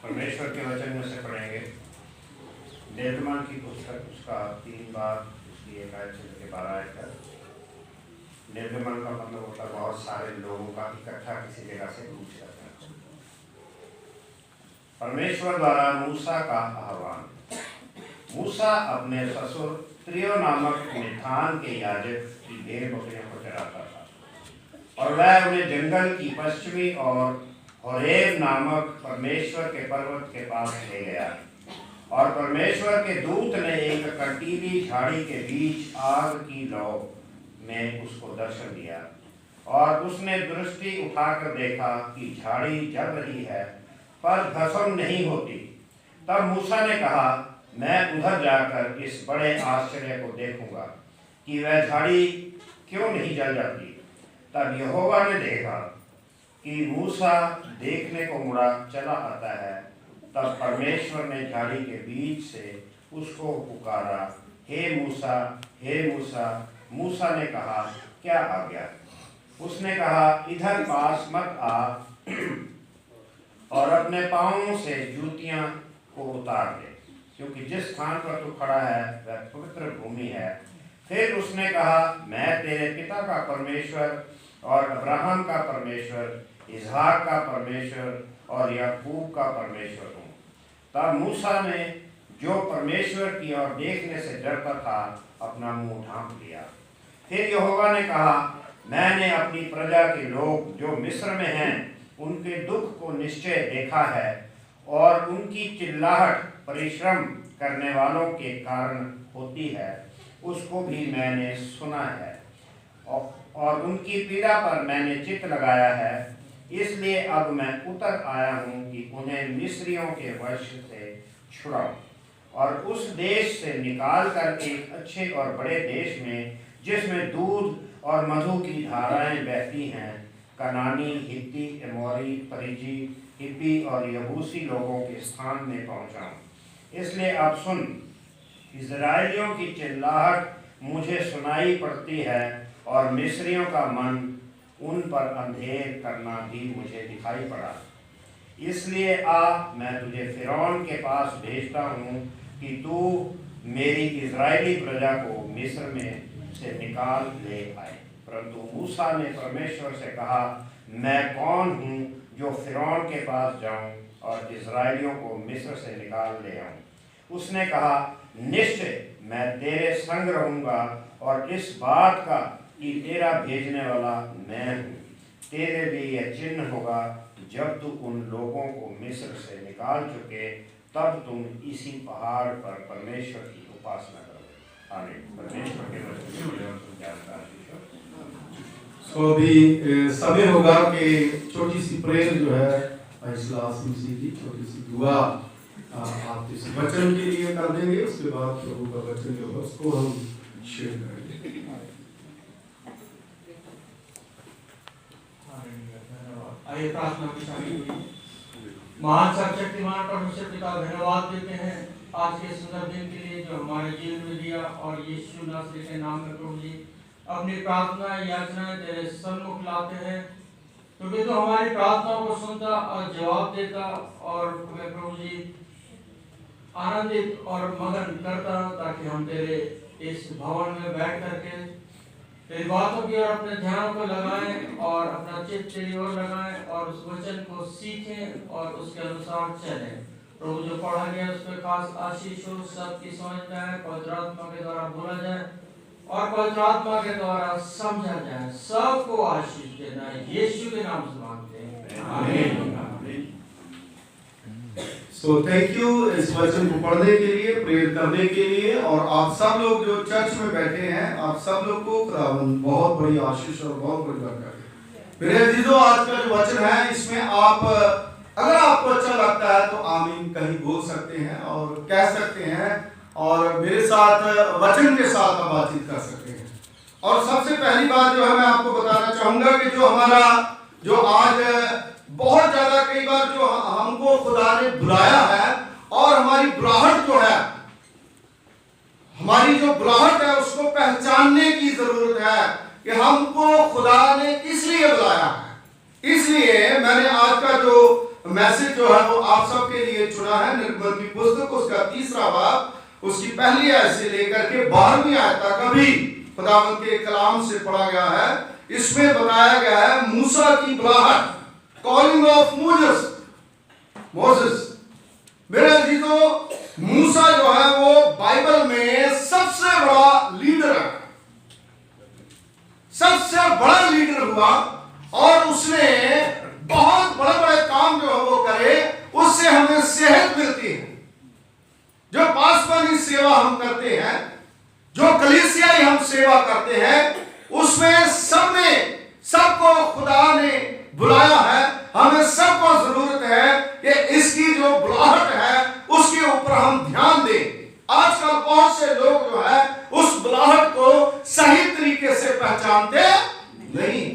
परमेश्वर के वचन में से पढ़ेंगे निर्गमन की पुस्तक, उसका 3 बार उसकी 1 आयत से लेकर 12 आयत तक। निर्गमन का मतलब होता है बहुत सारे लोगों का इकट्ठा किसी जगह से कूच करना। परमेश्वर द्वारा मूसा का आह्वान। मूसा अपने ससुर त्रियो नामक मिथान के याजक की भेड़ बकरियों को चराता था और वह उन्हें जंगल की पश्चिमी और होरेब नामक परमेश्वर के पर्वत के पास ले गया। और परमेश्वर के दूत ने एक कंटीली झाड़ी के बीच आग की लौ में उसको दर्शन दिया और उसने दृष्टि उठाकर देखा कि झाड़ी जल रही है पर भस्म नहीं होती। तब मूसा ने कहा, मैं उधर जाकर इस बड़े आश्चर्य को देखूंगा कि वह झाड़ी क्यों नहीं जल जाती। तब यहोवा ने देखा कि मूसा देखने को मुड़ा चला आता है। तब परमेश्वर ने झाड़ी के बीच से उसको पुकारा, हे मूसा, हे मूसा। मूसा ने कहा, क्या आज्ञा? उसने कहा, इधर पास मत आ और अपने पांवों से जूतियां को उतार दे, क्योंकि जिस स्थान पर तू खड़ा है वह पवित्र भूमि है। फिर उसने कहा, मैं तेरे पिता का परमेश्वर और अब्राहम का परमेश्वर, इसहाक का परमेश्वर और याकूब का परमेश्वर हूँ। तब मूसा ने, जो परमेश्वर की ओर देखने से डरता था, अपना मुंह ढांप लिया। फिर यहोवा ने कहा, मैंने अपनी प्रजा के लोग जो मिस्र में हैं उनके दुख को निश्चय देखा है और उनकी चिल्लाहट परिश्रम करने वालों के कारण होती है, उसको भी मैंने सुना है और उनकी पीड़ा पर मैंने चित्त लगाया है। इसलिए अब मैं उतर आया हूँ कि उन्हें मिस्रियों के वश से छुड़ाऊं और उस देश से निकाल कर एक अच्छे और बड़े देश में, जिसमें दूध और मधु की धाराएं बहती हैं, कनानी, हित्ती, एमोरी, परिजी, हिब्बी और यबूसी लोगों के स्थान में पहुंचाऊं। इसलिए अब सुन, इजराइलियों की चिल्लाहट मुझे सुनाई पड़ती है और मिस्रियों का मन उन पर अंधेर करना भी मुझे दिखाई पड़ा। इसलिए आ, मैं तुझे फिरौन के पास भेजता हूँ कि तू मेरी इजरायली प्रजा को मिस्र में से निकाल ले आए। परंतु मूसा ने परमेश्वर से कहा, मैं कौन हूँ जो फिरौन के पास जाऊँ और इजरायलियों को मिस्र से निकाल ले आऊँ। उसने कहा, निश्चय मैं तेरे संग रहूँगा और इस बात का कि तेरा भेजने वाला मैं हूँ। तेरे लिए यह चिन्ह होगा, जब तू उन लोगों को मिस्र से निकाल चुके, तब तुम इसी पहाड़ पर परमेश्वर की उपासना करोगे। आमीन। परमेश्वर के वचन तो अभी समय होगा कि छोटी सी प्रेयर जो है इस्लास मसीह की छोटी सी दुआ आप इस वचन के लिए कर देंगे। उसके बाद प्रभु का वचन जो है उसको हम शेयर करेंगे। आइए प्रार्थना की शामिल हुई। महान सर्वशक्तिमान परमेश्वर पिता, धन्यवाद देते हैं आज के सुंदर दिन के लिए जो हमारे जीवन में दिया, और यीशु नासरी के नाम में प्रभु जी अपनी प्रार्थना याचनाएं तेरे सम्मुख लाते हैं, क्योंकि तो हमारी प्रार्थनाओं को सुनता और जवाब देता और हमें प्रभु जी आनंदित और मगन करता, ताकि हम तेरे इस भवन में बैठ करके तेरी बातों की ओर अपने ध्यान को लगाएं और अपना चित्त तेरी ओर लगाएं और उस वचन को सीखें और उसके अनुसार चलें। प्रभु जो पढ़ा गया उस पर खास आशीष हो, सबकी समझ में आए, पवित्र आत्मा के द्वारा बोला जाए और पवित्र आत्मा के द्वारा समझा जाए। सबको आशीष देना है, यीशु के नाम से मांगते हैं, आमीन। सो थैंक यू इस वचन को पढ़ने के लिए, प्रेयर करने के लिए, और आप सब लोग जो चर्च में बैठे हैं, आप सब लोग को खुदावंद बहुत बड़ी आशीष और बहुत बड़ी बरकत। मेरे अजीजों, आज का जो वचन है इसमें आप अगर आपको अच्छा लगता है तो आमीन कहीं बोल सकते हैं और कह सकते हैं और मेरे साथ वचन के साथ आप बातचीत कर सकते हैं। और सबसे पहली बात जो है मैं आपको बताना चाहूंगा कि जो हमारा जो आज बहुत ज्यादा कई बार जो हमको खुदा ने बुलाया है और हमारी बुलाहट जो है, हमारी जो बुलाहट है उसको पहचानने की जरूरत है कि हमको खुदा ने किस लिए बुलाया है। इसलिए मैंने आज का जो मैसेज जो है वो आप सबके लिए चुना है। निर्गमन की पुस्तक उसका 3रा बाब उसकी पहली आयत से लेकर के 12वीं आयत तक अभी खुदावंद के कलाम से पढ़ा गया है। इसमें बताया गया है मूसा की बुलाहट, कॉलिंग ऑफ मोसेस। मेरे अजीजों, मूसा जो है वो बाइबल में सबसे बड़ा लीडर है, सबसे बड़ा लीडर हुआ और उसने बहुत बड़े बड़े काम जो है वो करे, उससे हमें सेहत मिलती है। जो पासवानी सेवा हम करते हैं, जो कलीसियाई हम सेवा करते हैं, उसमें सबको खुदा ने बुलाया है। हमें सबको जरूरत है कि इसकी जो बुलाहट है उसके ऊपर हम ध्यान दें। आजकल बहुत से लोग जो है उस बुलाहट को सही तरीके से पहचानते नहीं।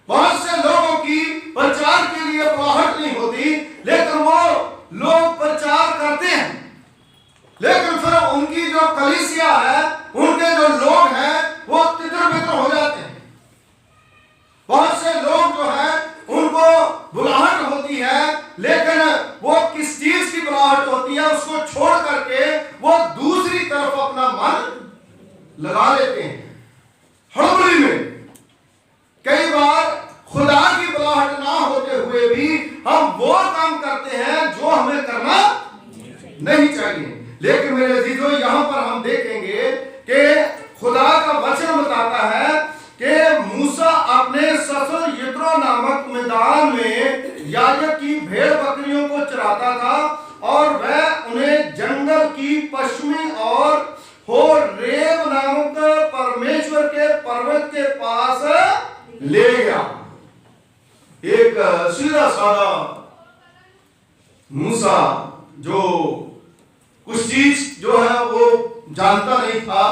बहुत से लोगों की प्रचार के लिए बुलाहट नहीं होती, लेकिन वो लोग प्रचार करते हैं, लेकिन फिर उनकी जो कलीसिया है, उनके जो लोग हैं, वो तितर-बितर हो जाते हैं। बहुत से लोग जो है उनको बुलाहट होती है, लेकिन वो किस चीज की बुलाहट होती है उसको छोड़ करके वो दूसरी तरफ अपना मन लगा लेते हैं। हड़बड़ी में कई बार खुदा की बुलाहट ना होते हुए भी हम वो काम करते हैं जो हमें करना नहीं चाहिए। लेकिन मेरे अजीजों, यहां पर हम देखेंगे कि खुदा का वचन बताता है कि मूसा अपने ससुर यित्रो नामक मैदान में याजक की भेड़ बकरियों को चराता था और वह उन्हें जंगल की पश्चिमी और होरेब नामक परमेश्वर के पर्वत के पास ले गया। एक सीधा साधा मूसा जो कुछ चीज जो है वो जानता नहीं था,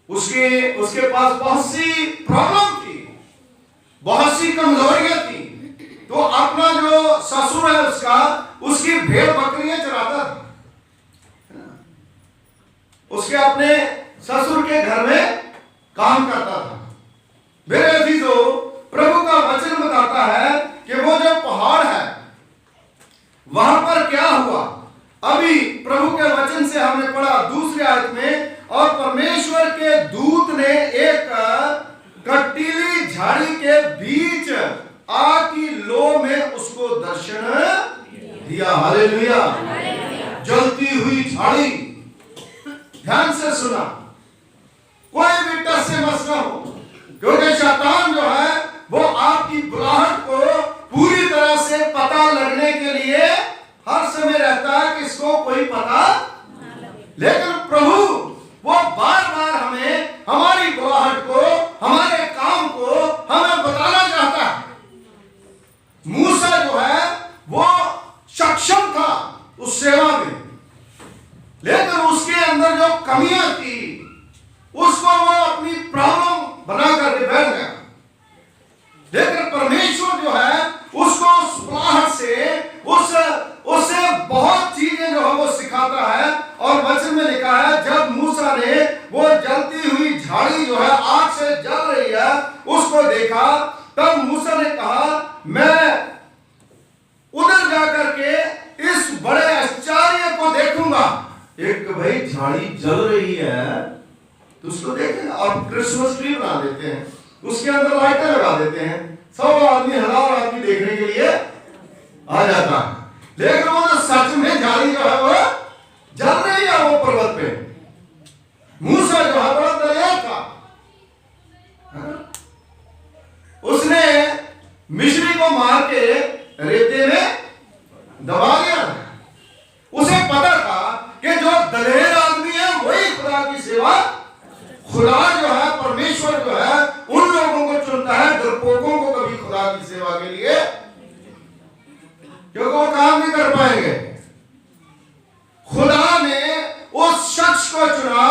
उसके पास बहुत सी प्रॉब्लम थी, बहुत सी कमजोरियां थी। तो अपना जो ससुर है उसकी भेड़ बकरियां चराता था, उसके अपने ससुर के घर में काम करता था। मेरे अजीजों, प्रभु का वचन बताता है कि वो जो पहाड़ है वहां पर क्या हुआ। अभी प्रभु के वचन से हमने पढ़ा 2री आयत में, और परमेश्वर के दूत ने एक कटीली झाड़ी के बीच आग की लो में उसको दर्शन दिया। हालेलुया। जलती हुई झाड़ी, ध्यान से सुना, कोई भी टस से मस ना हो, क्योंकि शैतान जो है वो आपकी बुलाहट को पूरी तरह से पता लगने के लिए हर समय रहता है कि इसको कोई पता, लेकिन प्रभु वो बार बार हमें हमारी बुलाहट को, हमारे काम को हमें बताना चाहता है। मूसा जो है वो सक्षम था उस सेवा में, लेकिन उसके अंदर जो कमियां थी उसको वो अपनी प्रॉब्लम बना करके बैठ गया। लेकिन परमेश्वर जो है उसको उस बुलाहट से उससे बहुत चीजें जो है वो सिखाता है। और वचन में लिखा है, जब मूसा ने वो जलती हुई झाड़ी जो है आग से जल रही है उसको देखा, तब मूसा ने कहा, मैं उधर जाकर के इस बड़े आश्चर्य को देखूंगा। एक भाई झाड़ी जल रही है तो उसको देखें, और क्रिसमस ट्री बना देते हैं, उसके अंदर लाइटें लगा देते हैं, 100 आदमी 1000 आदमी देखने के लिए आ जाता है। लेकिन वो जो सच में झाड़ी जो है वो जल रही है वो पर्वत पे। मूसा जो है बड़ा दरिया था, उसने मिस्री को मार के रेते में दबा दिया। उसे पता था कि जो दलेर आदमी है वही खुदा की सेवा, खुदा जो है परमेश्वर जो है उन लोगों को चुनता है, डरपोकों को कभी खुदा की सेवा के लिए, क्योंकि वो काम नहीं कर पाएंगे। खुदा ने उस शख्स को चुना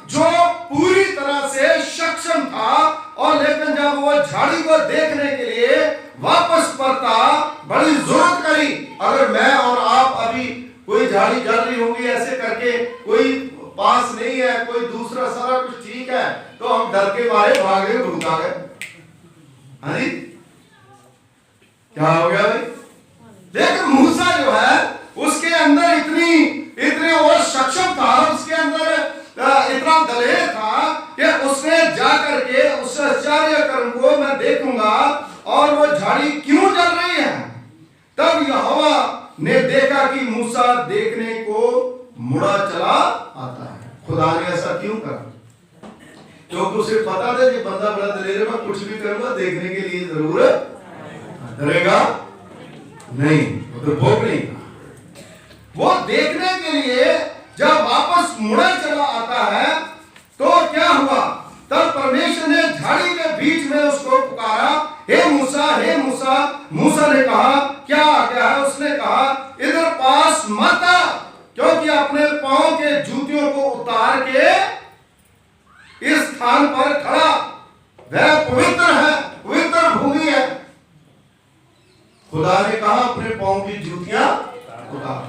जो पूरी तरह से सक्षम था, और लेकिन जब वो झाड़ी को देखने के लिए वापस परता, बड़ी जरूरत करी। अगर मैं और आप अभी कोई झाड़ी जल रही होगी ऐसे करके, कोई पास नहीं है, कोई दूसरा सारा कुछ ठीक है, तो हम डर के मारे भाग गए, भूत आ गए। हाँ जी, क्या हो गया भाई? तब यहोवा ने देखा कि मूसा देखने को मुड़ा चला आता है। खुदा ने ऐसा क्यों करा? क्योंकि उसे पता था कि बंदा बड़ा दलेर है, मैं कुछ भी करूंगा देखने के लिए जरूर डरेगा नहीं, तो भोग नहीं। वो देखने के लिए जब वापस मुड़ा चला आता है तो क्या हुआ? तब परमेश्वर ने झाड़ी के बीच में उसको पुकारा, हे मूसा, हे मूसा। मूसा ने कहा, क्या आज्ञा है? उसने कहा, इधर पास मत आ, क्योंकि अपने पांव के जूतियों को उतार के इस स्थान पर खड़ा, वह पवित्र है, पवित्र भूमि है। खुदा ने कहा अपने पांव की जूतियां उतार।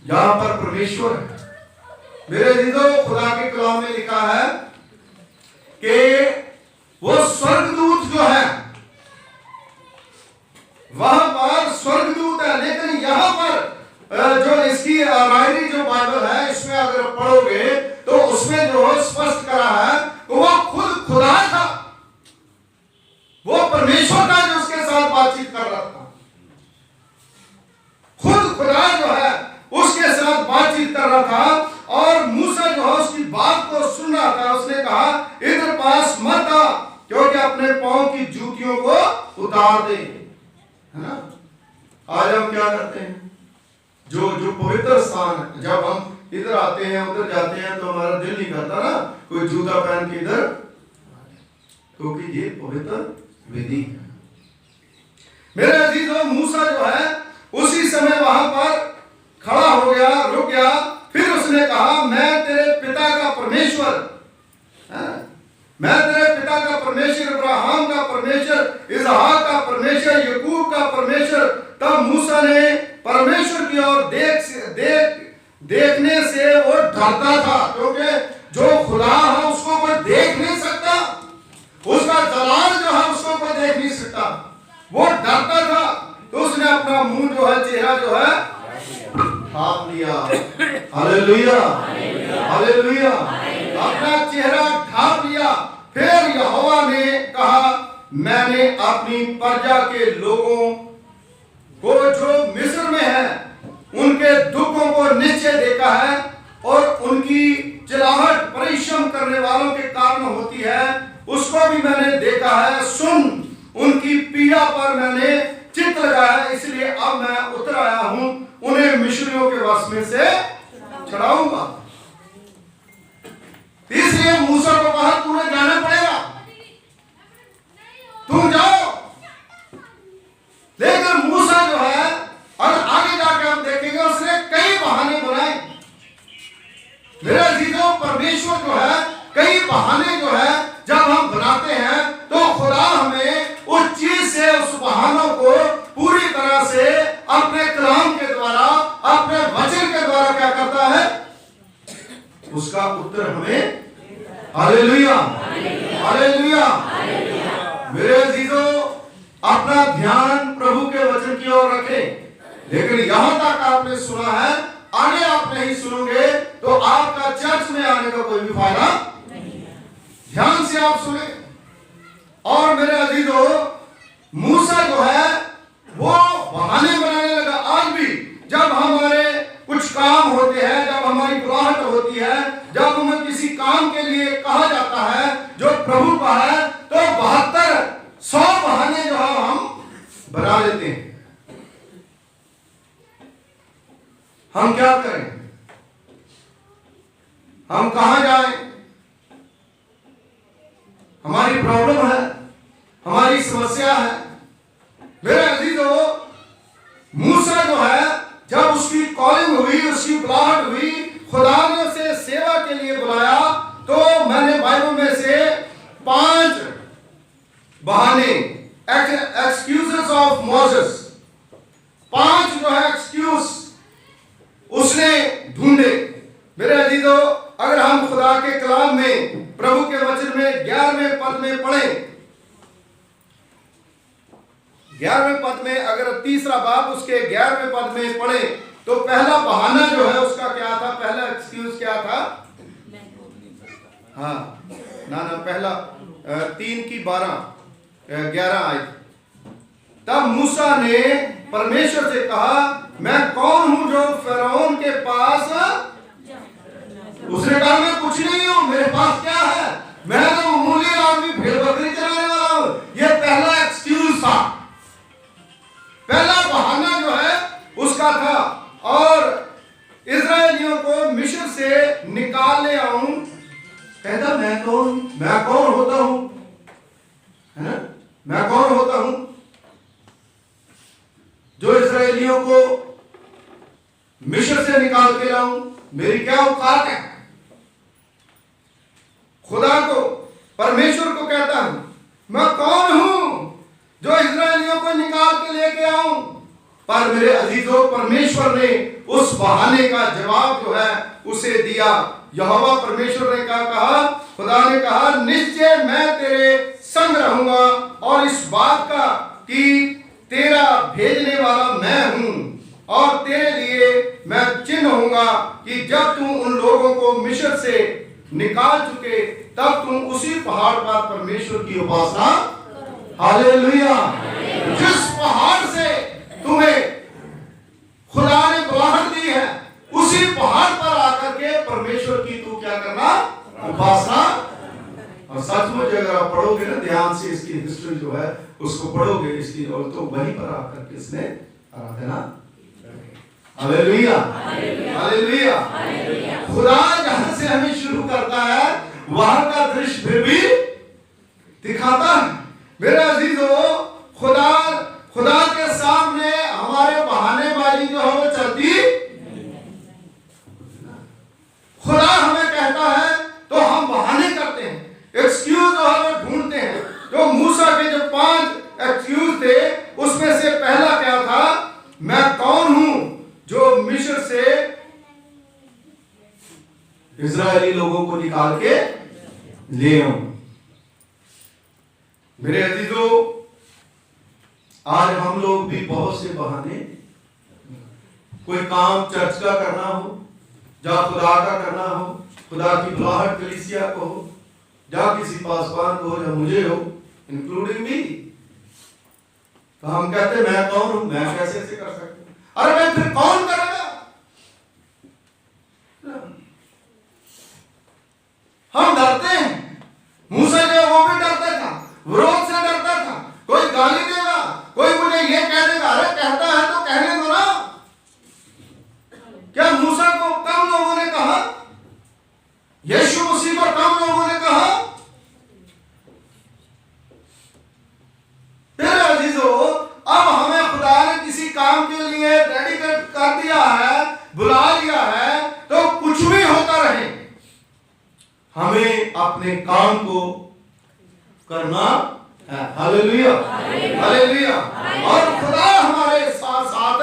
यहां पर परमेश्वर है। मेरे अजीजों, खुदा के कलाम में लिखा है कि वो स्वर्गदूत जो है वहां पर स्वर्गदूत है, लेकिन यहां पर जो इसकी रायरी जो बाइबल है इसमें अगर पढ़ोगे तो उसमें जो स्पष्ट करा है कि वो खुद खुदा था, वो परमेश्वर था जो उसके साथ बातचीत कर रहा था। खुद खुदा जो है उसके साथ बातचीत कर रहा था और मूसा जो है उसकी बात को सुन रहा था। उसने कहा, इधर पास मत आ, क्योंकि अपने पांव की जूतियों को उतार दे। है ना? आज हम क्या करते हैं? जो पवित्र स्थान है, जब हम इधर आते हैं उधर जाते हैं तो हमारा दिल नहीं करता ना कोई जूता पहन के इधर, क्योंकि ये पवित्र विधि है। मेरे अजीजों, मूसा जो है उसी समय वहां पर खड़ा हो गया, रुक गया। फिर उसने कहा, मैं तेरे पिता का परमेश्वर, मैं तेरे पिता का परमेश्वर, अब्राहम का परमेश्वर, इसहाक का परमेश्वर, याकूब का परमेश्वर। तब मूसा ने परमेश्वर की ओर देखने से वो डरता था, क्योंकि जो खुदा है उसको कोई देख नहीं सकता, उसका जलाल जो है उसको कोई देख नहीं सकता। वो डरता था, तो उसने अपना मुंह जो है, चेहरा जो है ढांप लिया। Hallelujah, hallelujah. अपना चेहरा ढांप लिया। फिर यहोवा ने कहा, मैंने अपनी प्रजा के लोगों को जो मिस्र में है उनके दुखों को निश्चय देखा है, और उनकी चिल्लाहट परिश्रम करने वालों के कारण होती है, उसको भी मैंने देखा है। सुन, उनकी पीड़ा पर मैंने चित्त लगाया है, इसलिए अब मैं उतर आया हूं, उन्हें मिस्रियों के वश में से छुड़ाऊंगा। इसलिए मूसा को कहा, तुम्हें जाना पड़ेगा, तुम जाओ। लेकिन मूसा जो है, और आगे जाकर हम देखेंगे, उसने कई बहाने बनाए। मेरे अजीजों, परमेश्वर जो है कई बहाने जो है जब हम बनाते हैं तो खुदा हमें उस चीज से, उस बहानों को पूरी तरह से अपने कलाम के द्वारा, अपने वचन के द्वारा क्या करता है, उसका उत्तर हमें। Hallelujah, hallelujah. मेरे अजीजों, अपना ध्यान प्रभु के वचन की ओर रखें। लेकिन यहां तक आपने सुना है, आगे आप नहीं सुनोगे तो आपका चर्च में आने का कोई भी फायदा नहीं। ध्यान से आप सुने। और मेरे अजीजों, मूसा जो है वो बहाने बनाने लगा। आज भी जब हमारे कुछ काम होते हैं, जब हमारी बुलाहट होती है, जब हमें किसी काम के लिए कहा जाता है जो प्रभु का है, तो 72-100 बहाने जो है हम बना लेते हैं। हम क्या करें? हम कहां जाएं? हमारी प्रॉब्लम है, हमारी समस्या है। मेरे अजीजों, मूसा जो है जब उसकी कॉलिंग हुई, उसकी बुलाहट हुई, खुदा ने उसे सेवा के लिए बुलाया, तो मैंने बाइबल में से 5 बहाने, एक्सक्यूजेस ऑफ मोसेस, 5 जो है एक्सक्यूज उसने ढूंढे। मेरे अजीजों, अगर हम खुदा के कलाम में, प्रभु के वचन में 11वें पद में पढ़ें, 11वें पद में, अगर 3रा बाब उसके 11वें पद में पढ़े, तो पहला बहाना जो है उसका क्या था? पहला एक्सक्यूज क्या था? हाँ ना, पहला 3 की 12 11 आई। तब मूसा ने परमेश्वर से कहा, मैं कौन हूं जो फिरौन के पास, उसने कहा मैं कुछ नहीं हूं, मेरे पास क्या है, मैं तो मामूली आदमी भेड़ बकरी चलाने वाला हूं। यह पहला एक्सक्यूज था, पहला बहाना जो है उसका था। और इजरायलियों को मिस्र से निकाल ले आऊं, कहता मैं कौन होता हूं, है ना, मैं कौन होता हूं जो इजरायलियों को मिस्र से निकाल के लाऊं, मेरी क्या औकात है। खुदा को, परमेश्वर को कहता हूं मैं कौन हूं जो इजरायलियों को निकाल के लेके आऊं। पर मेरे अजीजों, परमेश्वर ने उस बहाने का जवाब जो है उसे दिया। यहोवा परमेश्वर ने कहा, खुदा ने कहा, निश्चय मैं तेरे संग रहूंगा और इस बात का कि तेरा भेजने वाला मैं हूं और तेरे लिए मैं चिन्ह होऊंगा कि जब तुम उन लोगों को मिस्र से निकाल चुके तब तुम उसी पहाड़ पर परमेश्वर की उपासना, हालेलुया, जिस पहाड़ से तुम्हें खुदा ने बुलाहट दी है उसी पहाड़ पर आकर के परमेश्वर की तू क्या करना, उपासना। और सचमुच अगर आप पढ़ोगे ना ध्यान से इसकी हिस्ट्री जो है उसको पढ़ोगे इसकी, और तो वहीं पर आकर के इसने आराधना, हालेलुया, हालेलुया। खुदा जहां से हमें शुरू करता है वहां का दृश्य फिर भी दिखाता है। मेरे अजीजों, खुदा के सामने हमारे बहानेबाजी जो है वो चलती, खुदा हमें कहता है तो हम बहाने करते हैं, एक्सक्यूज जो है वो ढूंढते हैं। तो मूसा के जो 5 एक्सक्यूज थे उसमें से पहला क्या था, मैं कौन हूं जो मिस्र से इजरायली लोगों को निकाल के ले आऊं। मेरे अजीजों, आज हम लोग भी बहुत से बहाने, कोई काम चर्च का करना हो, जहां खुदा का करना हो, खुदा की बुलाहट कलीसिया को हो, जहां किसी पासवान को हो या मुझे हो, इंक्लूडिंग मी, तो हम कहते मैं कौन हूं, मैं कैसे ऐसे कर सकता हूं, अरे मैं फिर कौन करेगा। हम डरते हैं, मूसा जो वो भी डरता था, विरोध से डरता था, कोई गाली देगा, कोई मुझे ये कह देगा, अरे कहता है तो कहने दो ना। क्या मूसा को कम लोगों ने कहा, यीशु मसीह को कम लोगों ने कहा। फिर अजीजों, अब हमें खुदा ने किसी काम के लिए डेडिकेट कर दिया है, बुला लिया है, तो कुछ भी होता रहे हमें अपने काम को करना है, हालेलुया, हालेलुया। और खुदा हमारे साथ साथ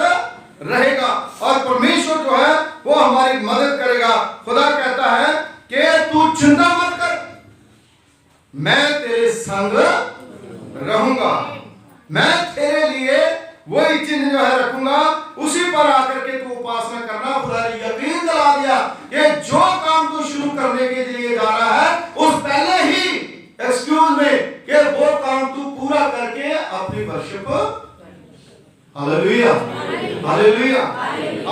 रहेगा और परमेश्वर जो है वो हमारी मदद करेगा। खुदा कहता है कि तू चिंता मत कर, मैं तेरे संग रहूंगा, मैं तेरे लिए वही चिन्ह जो है रखूंगा, उसी पर आकर के तू उपासना करना। खुदा ने यकीन दिला दिया कि जो काम तू शुरू करने के लिए जा रहा है उस पहले ही एक्सक्यूज में कि वो काम तू पूरा करके अपनी वर्शिप, हालेलुया, हालेलुया।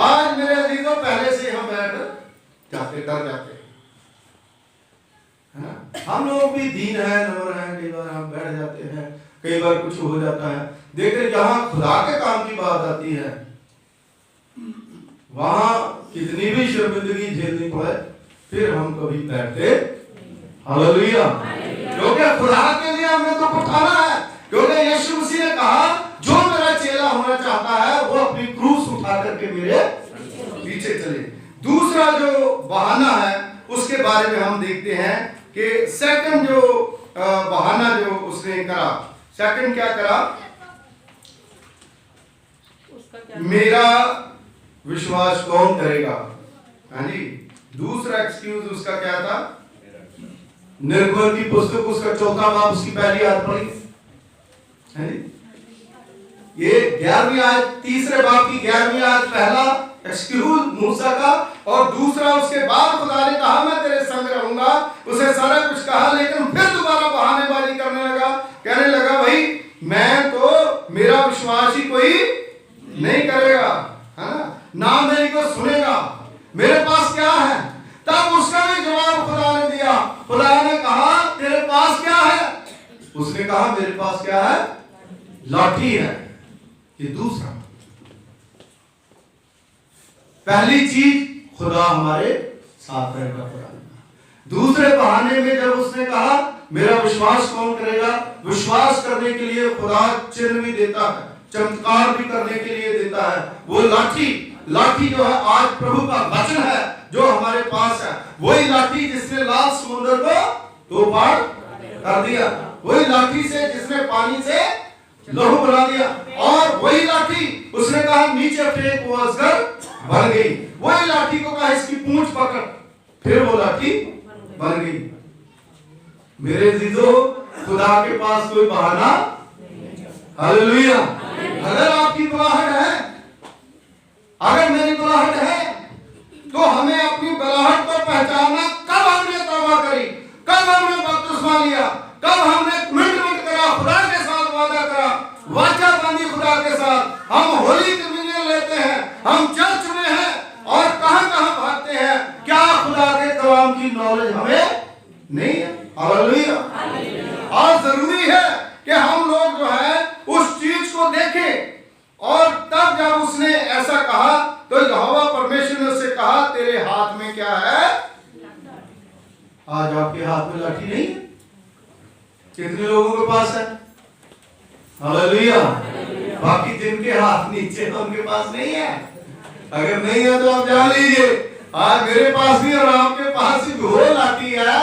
आज मेरे अजीजों, पहले से हम बैठ जाते, डर जाते हैं ना, हम लोग भी दीन है, नम्र है, कई बार हम बैठ जाते हैं, कई बार कुछ हो जाता है। देखिए जहां खुदा के काम की बात आती है वहां कितनी भी शर्मिंदगी झेलनी पड़े फिर हम कभी बैठते, हालेलुया, क्योंकि खुदा के लिए हमें तो उठाना है। क्योंकि यीशु मसीह ने कहा जो मेरा चेला होना चाहता है वो अपनी क्रूस उठा करके मेरे पीछे चले। दूसरा जो बहाना है उसके बारे में हम देखते हैं कि सेकंड जो बहाना जो उसने करा, सेकंड क्या करा, मेरा विश्वास कौन करेगा, हाँ जी। दूसरा एक्सक्यूज उसका क्या था, निर्गमन की पुस्तक उसका 4वां बाब उसकी पहली आयत पढ़ी, है जी। ये 11वीं आयत, तीसरे बाब की 11वीं आयत पहला एक्सक्यूज मूसा का, और दूसरा उसके बाद खुदा ने कहा मैं तेरे संग रहूंगा, उसे सारा कुछ कहा, लेकिन फिर दोबारा बहानेबाजी करने लगा, कहने लगा भाई मैं तो, मेरा विश्वास ही कोई करेगा, है ना मेरी को सुनेगा, मेरे पास क्या है। तब उसका भी जवाब खुदा ने दिया। खुदा ने कहा तेरे पास क्या है? उसने कहा मेरे पास क्या है? लाठी है। ये दूसरा, पहली चीज खुदा हमारे साथ रहेगा। दूसरे बहाने में जब उसने कहा मेरा विश्वास कौन करेगा, विश्वास करने के लिए खुदा चिन्ह भी देता है, चमत्कार भी करने के लिए देता है। वो लाठी जो है आज प्रभु का वचन है जो हमारे पास है। वही लाठी जिसने लाल समुद्र को 2 पार कर दिया, वही लाठी से जिसने पानी से लहू बना दिया, और वही लाठी उसने कहा नीचे फेंक, वो अजगर बन गई। वही लाठी को कहा इसकी पूंछ पकड़, फिर वो लाठी बन गई। मेरे अजीजों, खुदा के पास कोई बहाना, हालेलुया। अगर आपकी बुलाहट है, अगर मेरी बुलाहट है, तो हमें अपनी बुलाहट को पहचानना, कब हमने तौबा करी, कब हमने बपतिस्मा लिया, कब हमने कमिटमेंट करा, खुदा के साथ वादा करा, वाचा बांधी खुदा के साथ। हम होली कम्युनियन लेते हैं, हम चर्च में हैं, और कहां भागते हैं। क्या खुदा के कलाम की नॉलेज हमें नहीं है? हालेलुया। और जरूरी है कि हम लोग जो है उस चीज को देखें। और तब जब उसने ऐसा कहा तो यहोवा परमेश्वर ने उससे कहा तेरे हाथ में क्या है? आज आपके हाथ में लाठी नहीं है? कितने लोगों के पास है? हालेलुया। बाकी जिनके हाथ नीचे है उनके पास नहीं है। अगर नहीं है तो आप जान लीजिए आज मेरे पास भी और आपके पास भी वो लाठी है,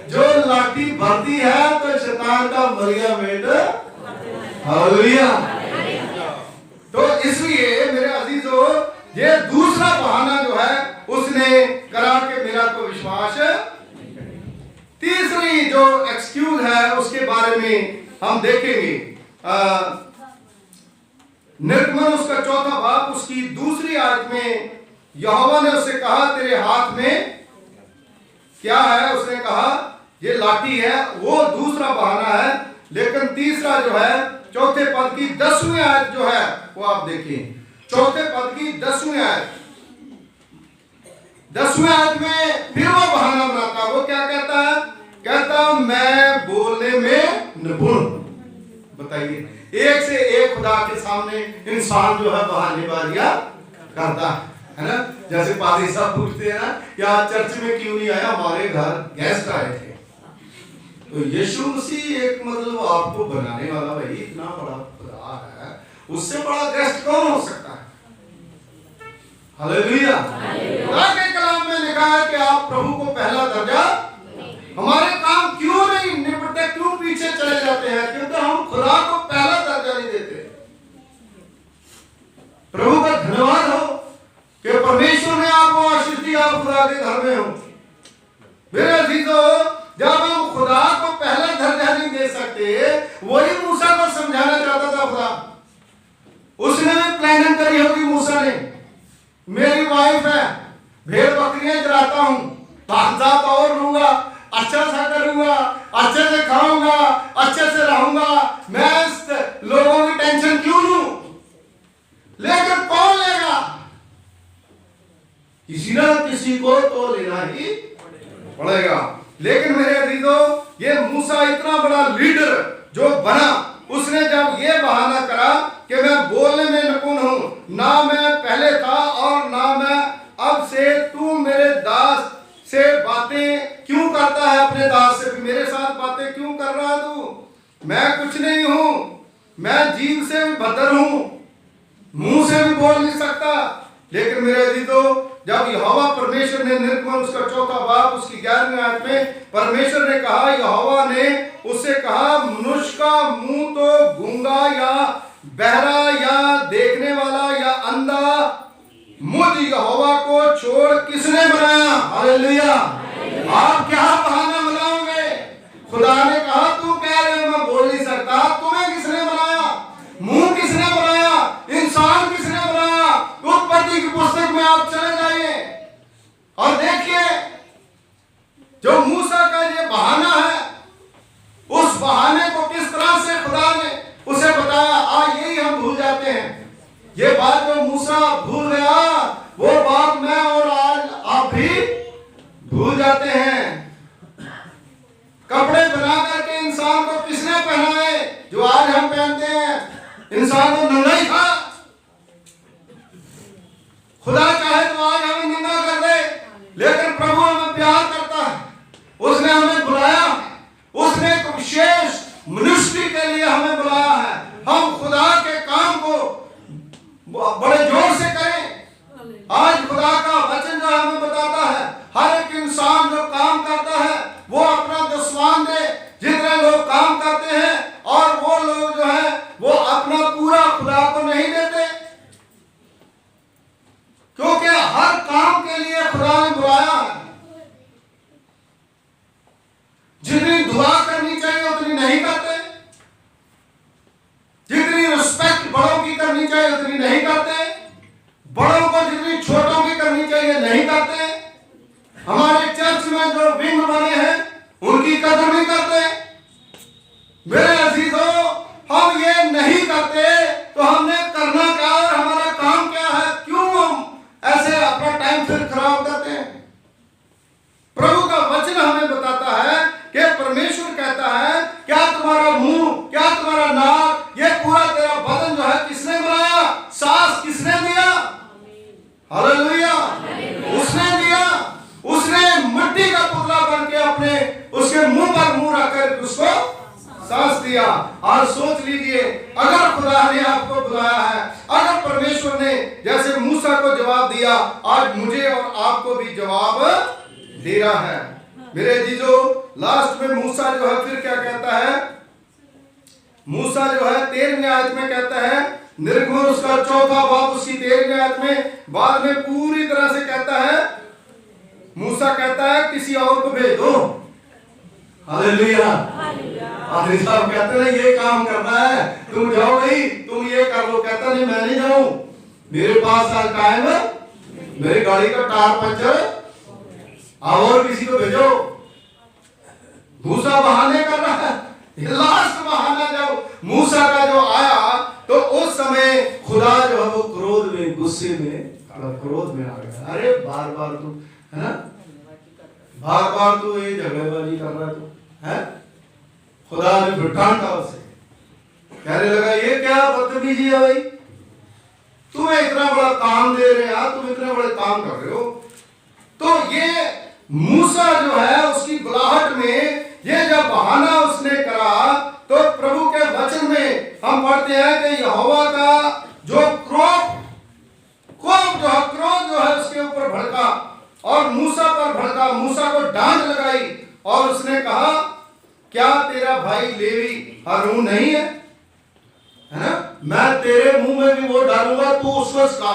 जो लाठी भरती है तो शैतान का मरिया बेट। हालेलुया। तो इसलिए मेरे अजीजों, ये दूसरा बहाना जो है उसने करा कि मेरा कोई विश्वास। तीसरी जो एक्सक्यूज है उसके बारे में हम देखेंगे। निर्गमन उसका 4वां बाब उसकी 2री आयत में यहोवा ने उसे कहा तेरे हाथ में क्या है? उसने कहा ये लाठी है। वो दूसरा बहाना है। लेकिन तीसरा जो है 4थे पद की 10वीं आयत जो है वो आप देखिए। 4थे पद की 10वीं आयत, 10वीं आयत में फिर वो बहाना बनाता है। वो क्या कहता है? कहता मैं बोलने में निपुण। बताइए, एक से एक खुदा के सामने इंसान जो है बहानेबाजियां करता है ना। जैसे पादरी साहब पूछते हैं ना क्या चर्च में क्यों नहीं आया, हमारे घर गेस्ट आए थे। तो यीशु मसीह एक मतलब आपको बनाने वाला भाई इतना बड़ा खुदा है, उससे बड़ा गेस्ट कौन हो सकता है? हालेलुया। खुदा के कलाम में लिखा है कि आप प्रभु को पहला दर्जा, हमारे काम क्यों नहीं निपटते, क्यों पीछे चले जाते हैं? क्योंकि हम खुदा को पहला दर्जा नहीं देते। प्रभु का धन्यवाद हो कि परमेश्वर ने आपको आशीष दी, आप खुदा के घर में हो। मेरे अजीजों, जब हम खुदा को पहला दर्जा नहीं दे सकते, वही मूसा को समझाना चाहता था खुदा। उसने भी प्लानिंग करी होगी मूसा ने, मेरी वाइफ है, भेड़ बकरियां चराता हूं, बादशाह और रहूंगा, अच्छा सा करूंगा, अच्छे से खाऊंगा, अच्छे से रहूंगा, मैं लोगों की टेंशन क्यों लूं? लेकिन कौन लेगा? किसी ना किसी को तो लेना ही पड़ेगा। लेकिन मेरे अजीजों, ये मूसा इतना बड़ा लीडर जो बना, उसने जब ये बहाना करा कि मैं बोलने में निपुण हूं, ना मैं पहले था और ना मैं अब से, तू मेरे दास से बातें क्यों करता है? अपने दास से मेरे साथ बातें क्यों कर रहा है तू? मैं कुछ नहीं हूं, मैं जीव से भी बदतर हूं, मुंह से भी बोल नहीं सकता। लेकिन मेरे अजीजों, जब यहोवा परमेश्वर ने निर्गमन उसका 4वां बाब उसकी 11वीं आयत में परमेश्वर ने कहा, यहोवा ने उससे कहा मनुष्य का मुंह तो गूंगा या बहरा या देखने वाला या अंधा, मुझ यहोवा को छोड़ किसने बनाया? हालेलुया। आप क्या बहाना बनाओगे? खुदा ने कहा तू कह रहे हो मैं बोल नहीं सकता, तुम्हें किसने बनाया? मुंह किसने बनाया? इंसान किसने बनाया? उत्पत्ति की पुस्तक में आप चले जाइए और देखिए, जो मूसा का ये बहाना है, उस बहाने को किस तरह से खुदा ने उसे बताया। आज यही हम भूल जाते हैं। ये बात जो मूसा जाते हैं। कपड़े बना करके इंसान को किसने पहनाए? जो आज हम पहनते हैं। इंसान को नंगा ही था। खुदा चाहे तो आज हमें नंगा कर दे, लेकिन प्रभु हमें प्यार करता है। उसने हमें बुलाया है, उसने एक विशेष मिनिस्ट्री के लिए हमें बुलाया है। हम खुदा के काम को बड़े जोर से करें। आज खुदा का वचन जो हमें बताता है, हर एक इंसान जो काम करता है वो अपना दसवां दे। जितने लोग काम करते हैं और वो लोग जो है वो अपना पूरा खुदा को नहीं देते, क्योंकि हर काम के लिए खुदा ने बुलाया है। जितनी दुआ करनी चाहिए उतनी नहीं करते, जितनी रिस्पेक्ट बड़ों की करनी चाहिए उतनी नहीं करते, बड़ों को जितनी छोटों की करनी चाहिए नहीं करते। हमारे चर्च में जो विंग बने हैं उनकी कदर नहीं करते। मेरे अजीजों, हम ये नहीं करते तो हमने करना क्या और हमारा काम क्या है? क्यों हम ऐसे अपना टाइम फिर खराब करते हैं? प्रभु का वचन हमें बताता है कि परमेश्वर कहता है, क्या तुम्हारा मुंह, क्या तुम्हारा नाक, ये पूरा तेरा बदन जो है किसने बनाया? सांस किसने दिया? हालेलुया, उसने दिया। उसने मिट्टी का पुतला बन के अपने उसके मुंह पर मुंह रखकर उसको सांस दिया। और सोच लीजिए, अगर खुदा ने आपको बुलाया है, अगर परमेश्वर ने जैसे मूसा को जवाब दिया, आज मुझे और आपको भी जवाब दे रहा है। मेरे जीजो, लास्ट में मूसा जो है फिर क्या कहता है? मूसा जो है 13वीं आयत में कहता है, निर्गमन उसका 4वां बाब उसकी 13वीं आयत में बाद में पूरी तरह से कहता है, मूसा कहता है किसी और को भेज दो। हालेलुया। आदमी साहब कहते हैं ये काम करना है, तुम जाओ नहीं, तुम ये कर लो। कहता नहीं, मैं नहीं जाऊं, मेरे पास आज कायम है, मेरी गाड़ी का टायर पंचर, और किसी को भेजो। मूसा बहाने कर रहा है, लास्ट बहाना जब मूसा का जो आया तो उस समय खुदा जो है वो क्रोध में, गुस्से में, क्रोध में आ गया। अरे बार बार तू है ना, बार बार तू ये झगड़ेबाजी कर रहा है, तू है। खुदा ने फिर डांटा उसे, कहने लगा ये क्या बदतमीजी है भाई, तुम्हें इतना बड़ा काम दे रहे हैं, तुम इतने बड़े काम कर रहे हो। तो ये मूसा जो है उसकी बुलाहट में ये जब बहाना उसने करा, तो प्रभु के वचन में हम पढ़ते हैं कि यहोवा का जो क्रोध जो है उसके ऊपर भड़का और मूसा पर भड़का, मूसा को डांट लगाई और उसने कहा, क्या तेरा भाई लेवी हारून नहीं है ना? मैं तेरे मुंह में भी वो डालूंगा, तू उसको सिखा।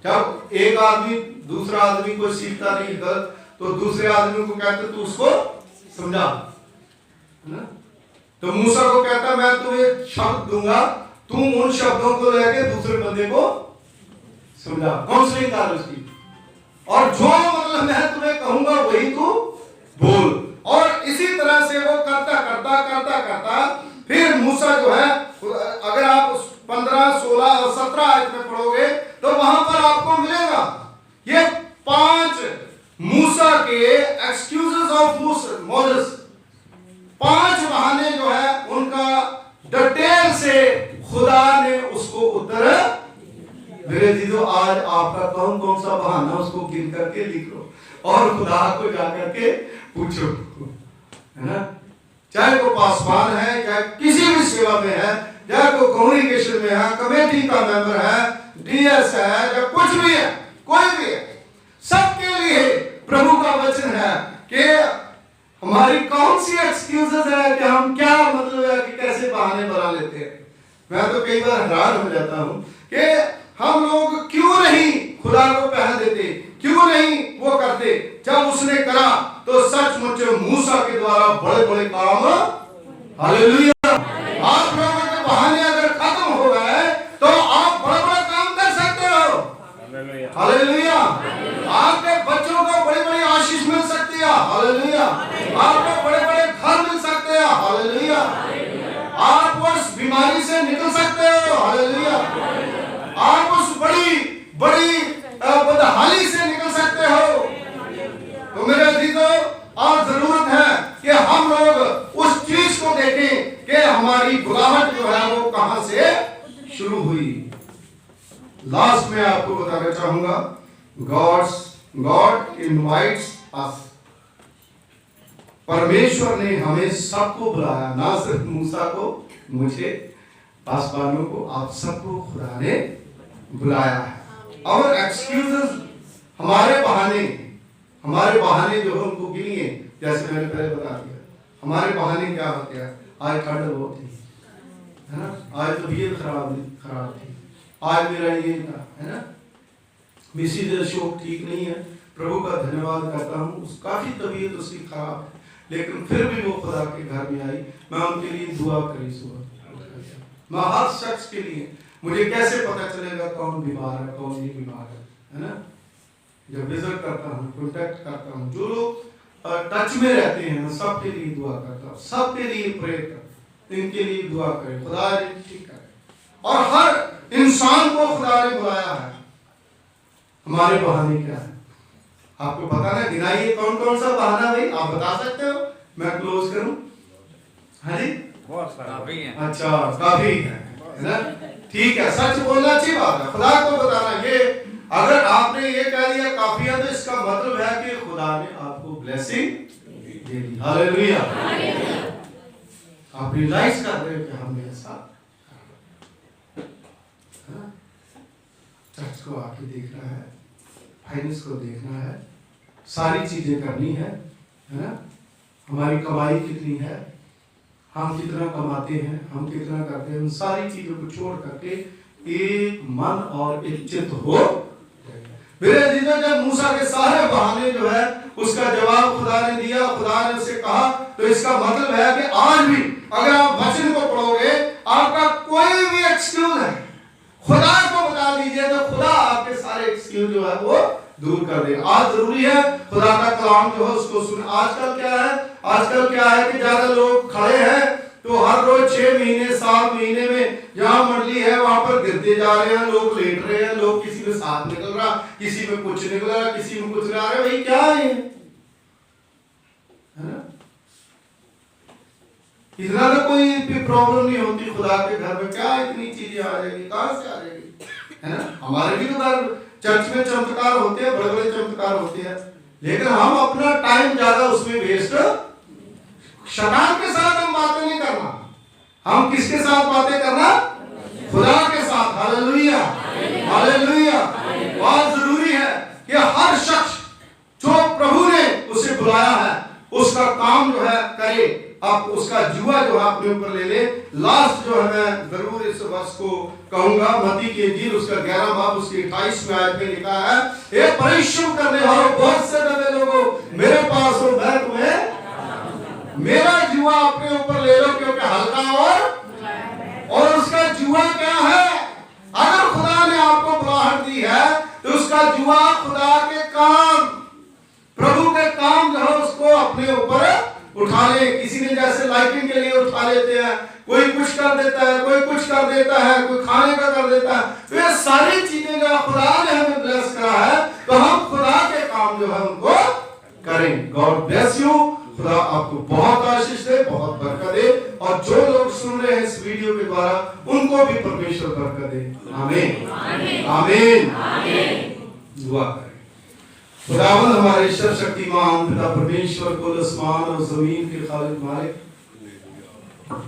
जब एक आदमी दूसरा आदमी को सीखता नहीं गलत, तो दूसरे आदमी को कहते तू उसको समझा, है ना? तो मूसा को कहता मैं तुम्हें शब्द दूंगा, तुम उन शब्दों को लेके दूसरे बंदे को समझा, काउंसलिंग कर उसकी, और जो मतलब मैं तुम्हें कहूंगा वही तू बोल। और इसी तरह से वो करता फिर मूसा जो है, अगर आप 15, 16 और 17 आयत में पढ़ोगे तो वहां पर आपको मिलेगा ये 5 मूसा के एक्सक्यूजेस ऑफ मोसेस, 5 बहाने जो है उनका डिटेल से खुदा ने उसको उत्तर। मेरे जीजो, आज आपका कौन कौन सा बहाना उसको गिन करके लिख लो और खुदा को जाकर के पूछो, है ना? चाहे वो पासवान है, चाहे किसी भी सेवा में है, चाहे वो कम्युनिकेशन में है, कमेटी का मेंबर है, डीएस है, या कुछ भी है, कोई भी है, सबके लिए प्रभु का वचन है कि हमारी कौन सी एक्सक्यूजेस है कि हम क्या मतलब है कि कैसे बहाने बना लेते हैं। मैं तो कई बार हैरान हो जाता हूं कि हम लोग क्यों नहीं खुदा को पहन देते, क्यों नहीं वो करते। जब उसने करा तो सचमुच मूसा के द्वारा बड़े बड़े काम, हालेलुया। आप लोगों के बहाने अगर खत्म हो गए तो आप बड़ा बड़ा काम कर सकते हो, हालेलुया। आपके बच्चों को बड़ी बड़ी आशीष मिल सकती है, हालेलुया। आपको बड़े बड़े घर मिल सकते हैं, हालेलुया। आप उस बीमारी से निकल सकते हो, हालेलुया। आप उस बड़ी बड़ी बदहाली से निकल सकते हो, लास्ट में आपको बताना चाहूंगा, गॉड इनवाइट्स अस। परमेश्वर ने हमें सबको बुलाया, ना सिर्फ मूसा को, मुझे, पासवानों को, आप सबको खुदा ने बुलाया है। और एक्सक्यूजेस, हमारे बहाने जो है उनको गिनिए, जैसे मैंने पहले बता दिया, हमारे बहाने क्या होते हैं? आज ठंड बहुत थी, है ना, आज तबीयत खराब थी, आज मेरा ये था, है ना, मिसेज अशोक ठीक नहीं है, प्रभु का धन्यवाद करता हूँ, काफी तबीयत उसकी खराब है, लेकिन फिर भी वो खुदा के घर में आई, मैं उनके लिए दुआ करी सुबह। मैं हर शख्स के लिए, मुझे कैसे पता चलेगा कौन बीमार है कौन नहीं बीमार है ना, जब विजिट करता हूँ, कॉन्टेक्ट करता हूँ, जो लोग टच में रहते हैं, मैं सबके लिए दुआ करता हूँ, सबके लिए प्रे करता हूँ, इनके लिए दुआ करें, खुदा ठीक करे। और हर इंसान को खुदा ने बुलाया है। हमारे बहाने क्या है आपको पता ना? गिनाइए कौन कौन सा बहाना भाई, आप बता सकते हो? मैं क्लोज करूं? हाँ जी, काफी है। अच्छा, काफी है ना, ठीक है। सच बोलना अच्छी बात है, खुदा को बताना। ये अगर आपने ये कह दिया काफी है, तो इसका मतलब है कि खुदा ने आपको ब्लेसिंग दे दी। हालेलुया। आप रियलाइज कर रहे हो कि हमने ऐसा, चर्च को आके देखना है, फाइनेंस को देखना है, सारी चीजें करनी है ना, हमारी कमाई कितनी है, हम कितना कमाते हैं, हम कितना करते हैं, उन सारी चीजों को छोड़ करके एक मन और एक चित्त हो। मेरे अजीजों, जब मूसा के सारे बहाने जो है उसका जवाब खुदा ने दिया, खुदा ने उसे कहा, तो इसका मतलब है कि आज भी अगर आप वचन को पढ़ोगे, आपका कोई भी एक्सक्यूज है, खुदा को बता दीजिए, तो खुदा आपके सारे एक्सक्यूज जो है वो दूर कर देगा। आज जरूरी है खुदा का कलाम जो है उसको सुन। आजकल क्या है कि ज्यादा लोग खड़े हैं, तो हर रोज 6 महीने 7 महीने में जहां मंडली है वहां पर गिरते जा रहे हैं, लोग लेट रहे हैं, लोग किसी में सांप निकल रहा, किसी में कुछ निकल रहा, किसी में कुछ रहा है। भाई क्या है ना? इतना तो कोई प्रॉब्लम नहीं होती खुदा के घर में, क्या इतनी चीजें आ जाएगी, कहां से आ जाएगी, है ना? हमारे भी तो घर चर्च में चमत्कार होते हैं, बड़े बड़े चमत्कार होते हैं, लेकिन हम अपना टाइम ज्यादा उसमें वेस्ट, शैतान के साथ हम बातें नहीं करना, हम किसके साथ बातें करना? खुदा के साथ। Hallelujah, hallelujah. बहुत जरूरी है कि हर शख्स जो प्रभु ने उसे बुलाया है उसका काम जो है करे, आप उसका जुआ जो है अपने ऊपर ले ले। लास्ट जो है मैं जरूर इस वर्ष को कहूंगा, मत्ती की इंजील उसका 11 बाब उसकी 28 आयत में लिखा है, ये परिश्रम करने वालों, बहुत से दबे लोगों, मेरे पास हो, मैं तुम्हें मेरा जुआ अपने ऊपर ले लो, क्योंकि हल्का और उसका जुआ क्या है? अगर खुदा ने आपको बुलाहट दी है तो उसका जुआ खुदा के काम, प्रभु के काम जो है उसको अपने ऊपर उठा ले। किसी ने जैसे लाइटिंग के लिए उठा लेते हैं, कोई कुछ कर देता है, कोई कुछ कर देता है, कोई खाने का कर देता है, तो ये सारी चीजें जो खुदा ने हमें ब्लेस करा है, तो हम खुदा के काम जो है उनको करें। God bless you. खुदा आपको बहुत आशीष दे, बहुत बरकत दे, और जो लोग सुन रहे हैं इस वीडियो के द्वारा उनको भी परमेश्वर बरकत दे। आमीन, आमीन, आमीन। दुआ करें। खुदावंद हमारे सर्वशक्तिमान पिता परमेश्वर को, आसमान और जमीन के खालिक मालिक,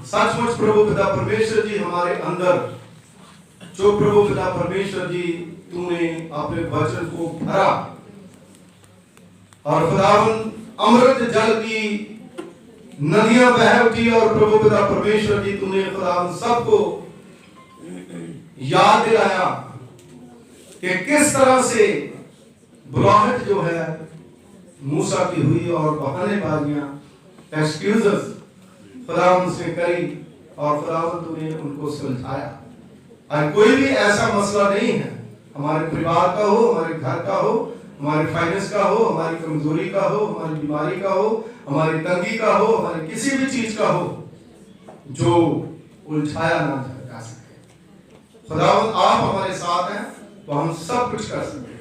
सचमुच प्रभु पिता परमेश्वर जी हमारे अंदर जो प्रभु पिता परमेश्वर जी तूने अपने वचन को भरा, और खुदावंद अमृत जल की नदियां बह उठी, और प्रभु पिता परमेश्वर जी तूने खुदावंद सबको याद दिलाया कि किस तरह से बुलाहट जो है मूसा की हुई, और बहानेबाजियां, एक्सक्यूजेस खुदावंद से करी, और खुदावंद तूने उनको सुलझाया। आज कोई भी ऐसा मसला नहीं है, हमारे परिवार का हो, हमारे घर का हो, हमारे फाइनेंस का हो, हमारी कमजोरी का हो, हमारी बीमारी का हो, हमारी तंगी का हो, हमारी किसी भी चीज का हो, जो उलझाया ना जा सके। खुदावंद आप हमारे साथ हैं तो हम सब कुछ कर सकते हैं।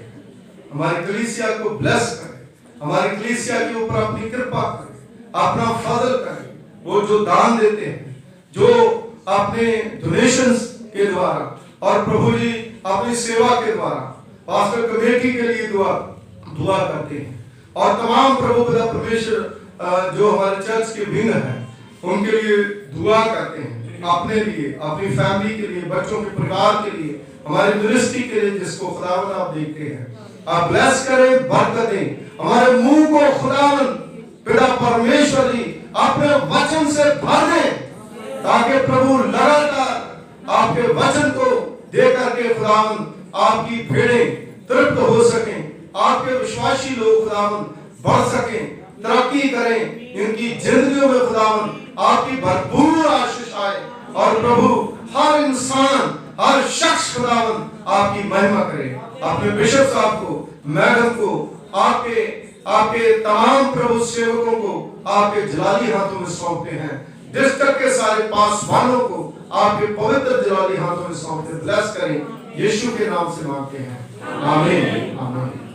हमारी कलीसिया को ब्लेस करें, हमारी कलीसिया के ऊपर अपनी कृपा करें, अपना फजल करें। वो जो दान देते हैं, जो अपने डोनेशंस के द्वारा, और प्रभु जी अपनी सेवा के द्वारा पास्टर कमेटी के लिए दुआ करते हैं और तमाम प्रभु पिता परमेश्वर जो हमारे चर्च के विंग हैं उनके लिए दुआ करते हैं, अपने लिए, अपनी फैमिली के लिए, बच्चों के परिवार के लिए, हमारे मिनिस्ट्री के लिए जिसको खुदावन आप देखते हैं। आप ब्लेस करें, बरकत दें, हमारे मुंह को खुदावन पिता परमेश्वर जी अपने वचन से भर दें ताकि प्रभु लगातार आपके वचन को दे करके खुदावन आपकी भेड़ें तृप्त हो सकें, आपके विश्वासी लोग खुदावन बढ़ सकें, तरक्की करें, इनकी जिंदगियों में खुदावन आपकी भरपूर आशीष आए और प्रभु हर इंसान, हर शख्स खुदावन आपकी महिमा करे। अपने बिशप साहब को, मैडम को, आपके तमाम प्रभु सेवकों को आपके जलाली हाथों में सौंपते हैं। डिस्ट्रिक्ट के सारे पासवानों को आपके पवित्र जलाली हाथों में सौंपते, ब्लेस करें, यीशु के नाम से मांगते हैं, आमीन आमीन।